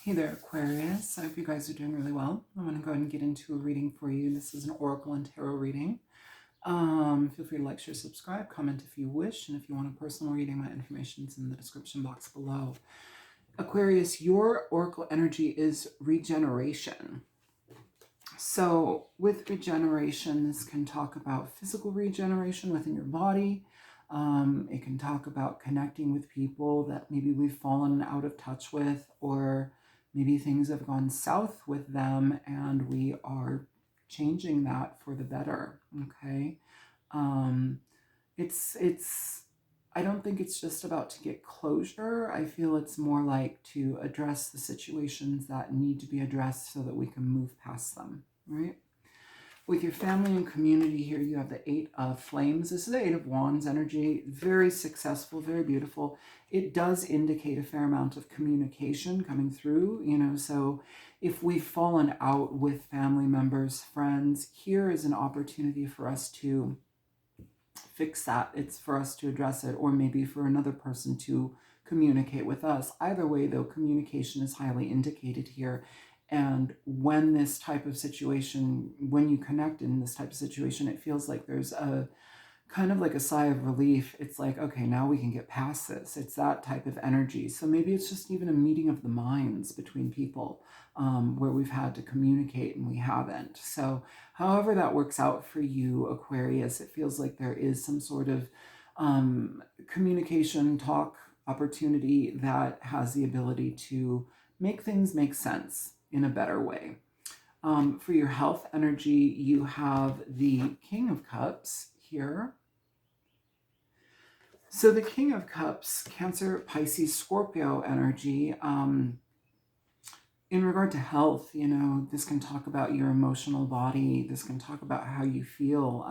Hey there, Aquarius. I hope you guys are doing really well. I'm going to go ahead and get into a reading for you. This is an Oracle and Tarot reading. Feel free to like, share, subscribe, comment if you wish. And if you want a personal reading, my information is in the description box below. Aquarius, your Oracle energy is regeneration. So with regeneration, this can talk about physical regeneration within your body. It can talk about connecting with people that maybe we've fallen out of touch with, or maybe things have gone south with them and we are changing that for the better. Okay. I don't think it's just about to get closure. I feel it's more like to address the situations that need to be addressed so that we can move past them, right? With your family and community here, you have the Eight of Flames. This is the Eight of Wands energy. Very successful, very beautiful. It does indicate a fair amount of communication coming through, so if we've fallen out with family members, friends, here is an opportunity for us to fix that. It's for us to address it, or maybe for another person to communicate with us. Either way, though, communication is highly indicated here. And when this type of situation, when you connect in this type of situation, it feels like there's a kind of like a sigh of relief. It's like, okay, now we can get past this. It's that type of energy. So maybe it's just even a meeting of the minds between people where we've had to communicate and we haven't. So however that works out for you, Aquarius, it feels like there is some sort of communication, talk, opportunity that has the ability to make things make sense in a better way. For your health energy, you have the King of Cups here. So the King of Cups, Cancer, Pisces, Scorpio energy, in regard to health, this can talk about your emotional body. This can talk about how you feel,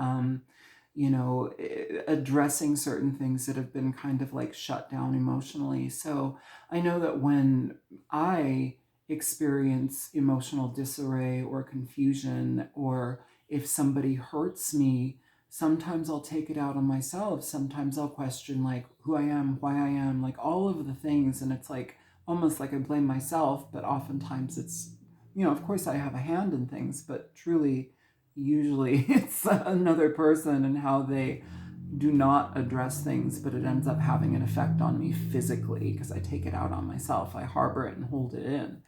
addressing certain things that have been kind of like shut down emotionally. So I know that when I experience emotional disarray or confusion, or if somebody hurts me, sometimes I'll take it out on myself. Sometimes I'll question like who I am, why I am, like all of the things. And it's like almost like I blame myself, but oftentimes it's, of course I have a hand in things, but truly, usually it's another person and how they do not address things, but it ends up having an effect on me physically because I take it out on myself. I harbor it and hold it in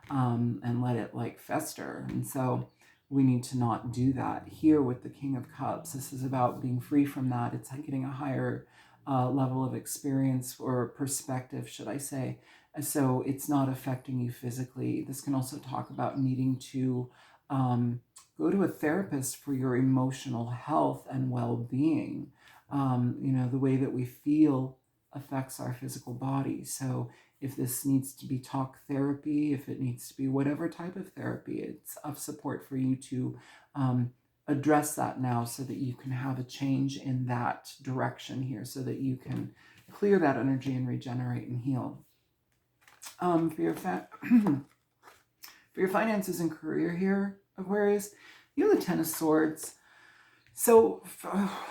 and let it like fester. And so we need to not do that. Here with the King of Cups, this is about being free from that. It's like getting a higher level of experience or perspective, should I say. So it's not affecting you physically. This can also talk about needing to go to a therapist for your emotional health and well-being. The way that we feel affects our physical body. So if this needs to be talk therapy, if it needs to be whatever type of therapy, it's of support for you to address that now so that you can have a change in that direction here, so that you can clear that energy and regenerate and heal. For your for your finances and career here, Aquarius, you have the Ten of Swords. So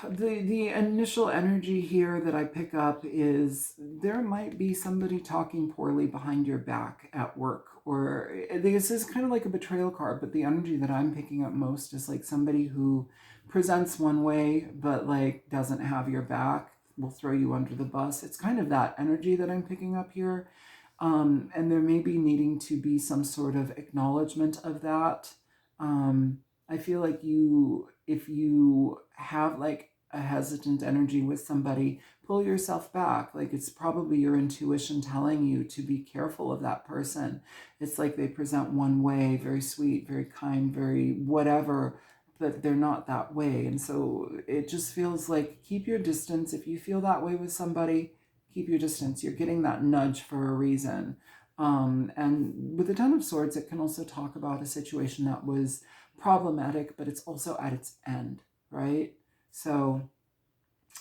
the initial energy here that I pick up is there might be somebody talking poorly behind your back at work, or this is kind of like a betrayal card, but the energy that I'm picking up most is like somebody who presents one way but like doesn't have your back, will throw you under the bus. It's kind of that energy that I'm picking up here. And there may be needing to be some sort of acknowledgement of that. I feel like if you have like a hesitant energy with somebody, pull yourself back. Like it's probably your intuition telling you to be careful of that person. It's like they present one way, very sweet, very kind, very whatever, but they're not that way. And so it just feels like keep your distance. If you feel that way with somebody, keep your distance. You're getting that nudge for a reason. And with the Ten of Swords, it can also talk about a situation that was problematic, but it's also at its end, right? So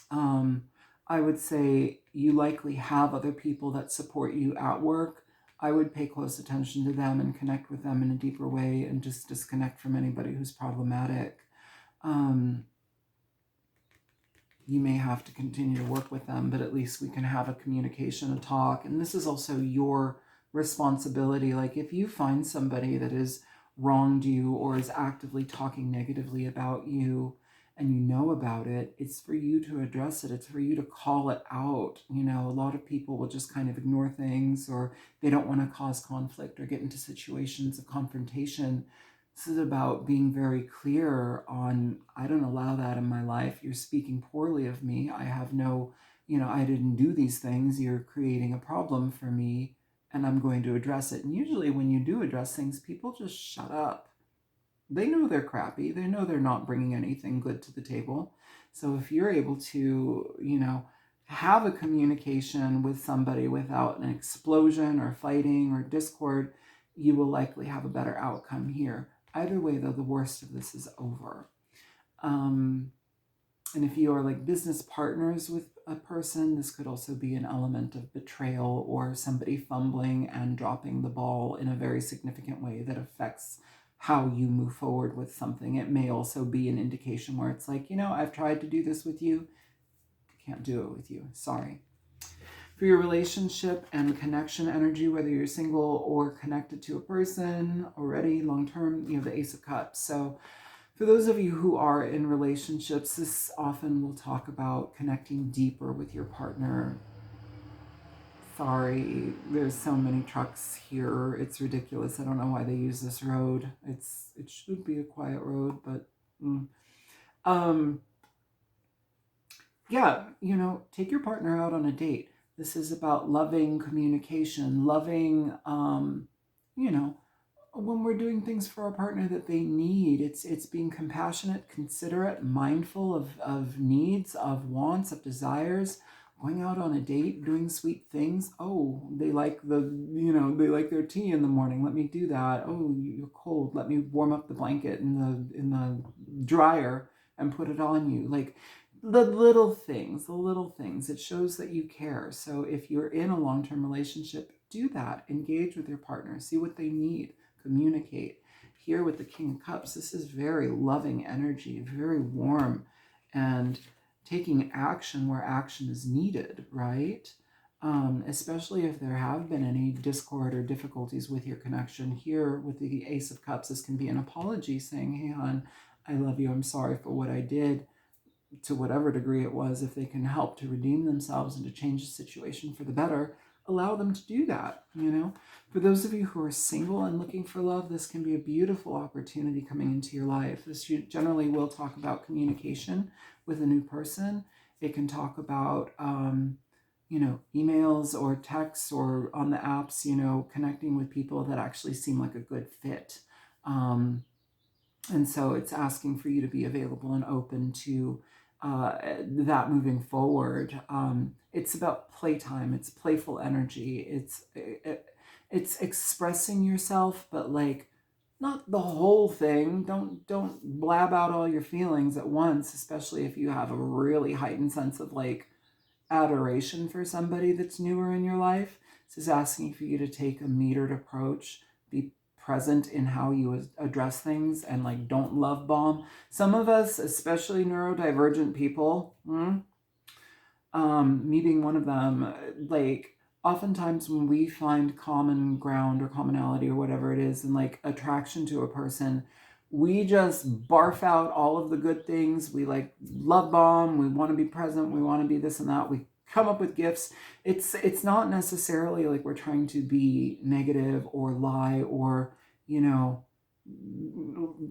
I would say you likely have other people that support you at work. I would pay close attention to them and connect with them in a deeper way and just disconnect from anybody who's problematic. You may have to continue to work with them, but at least we can have a communication, a talk. And this is also your responsibility. Like if you find somebody that has wronged you or is actively talking negatively about you and you know about it, it's for you to address it. It's for you to call it out. You know, a lot of people will just kind of ignore things, or they don't want to cause conflict or get into situations of confrontation. This is about being very clear on, I don't allow that in my life. You're speaking poorly of me. I have no, I didn't do these things. You're creating a problem for me, and I'm going to address it. And usually when you do address things, people just shut up. They know they're crappy. They know they're not bringing anything good to the table. So if you're able to, have a communication with somebody without an explosion or fighting or discord, you will likely have a better outcome here. Either way, though, the worst of this is over. And if you are like business partners with a person, this could also be an element of betrayal or somebody fumbling and dropping the ball in a very significant way that affects how you move forward with something. It may also be an indication where it's like, I've tried to do this with you. I can't do it with you. Sorry. For your relationship and connection energy, whether you're single or connected to a person already long-term, you have the Ace of Cups. So for those of you who are in relationships, this often will talk about connecting deeper with your partner. Sorry, there's so many trucks here. It's ridiculous. I don't know why they use this road. It should be a quiet road, but yeah, take your partner out on a date. This is about loving communication, loving, when we're doing things for our partner that they need. It's being compassionate, considerate, mindful of needs, of wants, of desires. Going out on a date, doing sweet things. Oh, they like they like their tea in the morning. Let me do that. Oh, you're cold. Let me warm up the blanket in the dryer and put it on you. Like the little things. It shows that you care. So if you're in a long-term relationship, do that. Engage with your partner. See what they need. Communicate. Here with the King of Cups, this is very loving energy, very warm, and taking action where action is needed, right? Especially if there have been any discord or difficulties with your connection. Here with the Ace of Cups, this can be an apology saying, hey, hon, I love you. I'm sorry for what I did, to whatever degree it was. If they can help to redeem themselves and to change the situation for the better, allow them to do that. For those of you who are single and looking for love, this can be a beautiful opportunity coming into your life. This generally will talk about communication with a new person. It can talk about emails or texts or on the apps, connecting with people that actually seem like a good fit. And so it's asking for you to be available and open to that moving forward. It's about playtime. It's playful energy. It's expressing yourself, but like not the whole thing. Don't blab out all your feelings at once, especially if you have a really heightened sense of like adoration for somebody that's newer in your life. This is asking for you to take a metered approach, be present in how you address things, and like don't love bomb. Some of us, especially neurodivergent people, me being one of them, like oftentimes when we find common ground or commonality or whatever it is, and like attraction to a person, we just barf out all of the good things. We like love bomb. We want to be present. We want to be this and that. We come up with gifts. It's not necessarily like we're trying to be negative or lie or,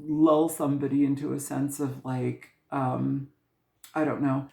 lull somebody into a sense of like, I don't know.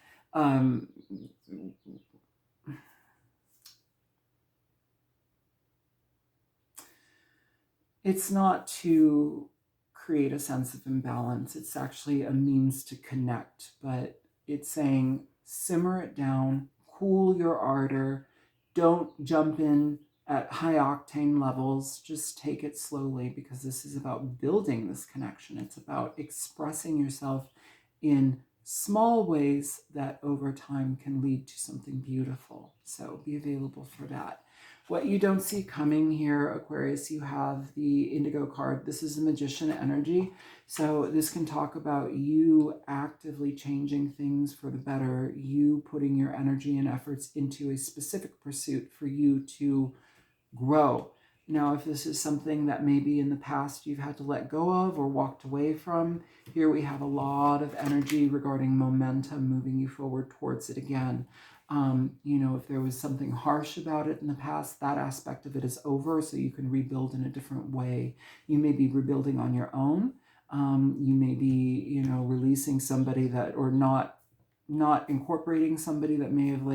It's not to create a sense of imbalance. It's actually a means to connect, but it's saying simmer it down, cool your ardor, don't jump in at high octane levels, just take it slowly, because this is about building this connection. It's about expressing yourself in small ways that over time can lead to something beautiful. So be available for that. What you don't see coming here, Aquarius, you have the Indigo card. This is the Magician energy. So this can talk about you actively changing things for the better, you putting your energy and efforts into a specific pursuit for you to grow. Now, if this is something that maybe in the past you've had to let go of or walked away from, here we have a lot of energy regarding momentum moving you forward towards it again. If there was something harsh about it in the past, that aspect of it is over, so you can rebuild in a different way. You may be rebuilding on your own. You may be, releasing somebody that, or not incorporating somebody that may have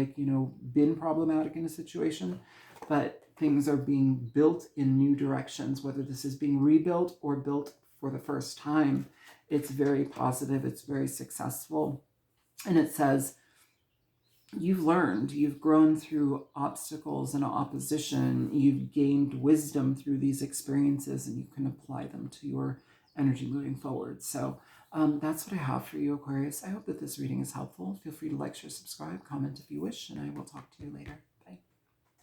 been problematic in a situation, but things are being built in new directions, whether this is being rebuilt or built for the first time. It's very positive, it's very successful. And it says, you've learned, you've grown through obstacles and opposition, you've gained wisdom through these experiences, and you can apply them to your energy moving forward. So that's what I have for you, Aquarius. I hope that this reading is helpful. Feel free to like, share, subscribe, comment if you wish, and I will talk to you later.